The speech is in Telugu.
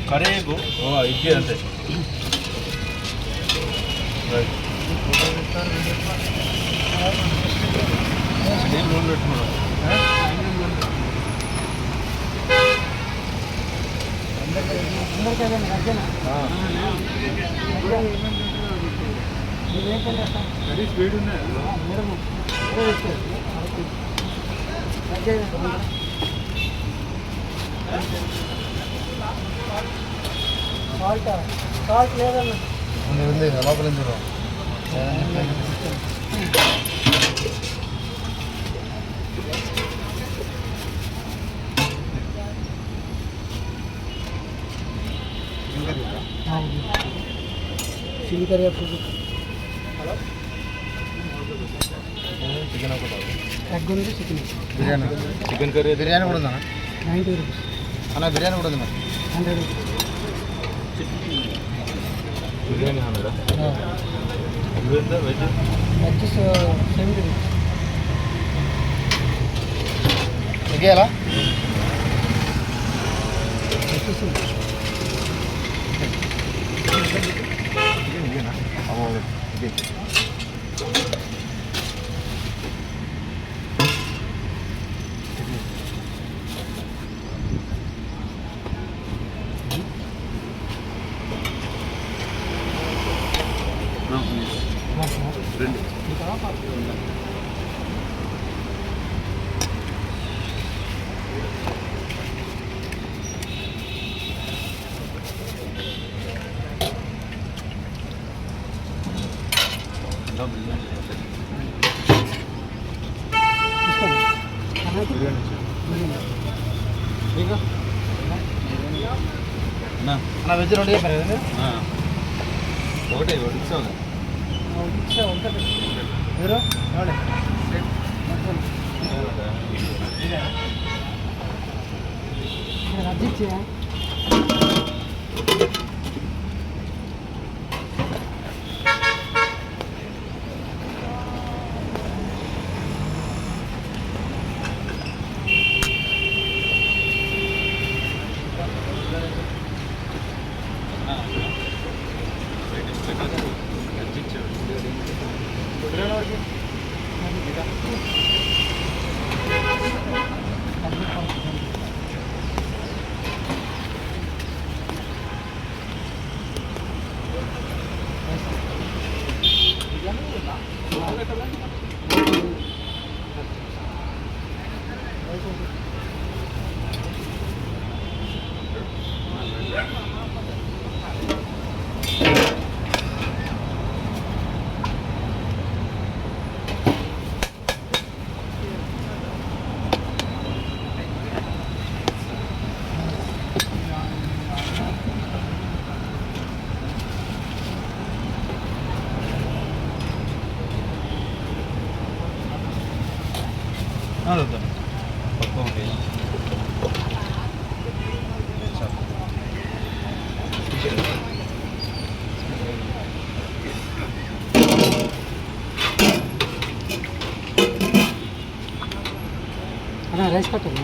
కరేకు ఇడ్లీ అంతే నూనె పెట్టుకున్నాం స్పీడ్ ఉన్నాయి సాల్ట్ లేదన్న ఉంది లోపల చికెన్ కర్రీ చికెన్ ఒకటి ఎగ్ ఉంది chicken biryani chicken curry biryani కూడా ఉందా 90 రూపీస్ అన్న బిర్యానీ కూడా ఉంది మరి 100 rupees biryani 100 veg veg 70 rupees ఎగ్గేలా రెండు అన్న వెజ్ రెండు చెప్పారు కదండి ఒకటే ఇచ్చావు మీరు రద్దిచ్చా రైస్ కట్టండి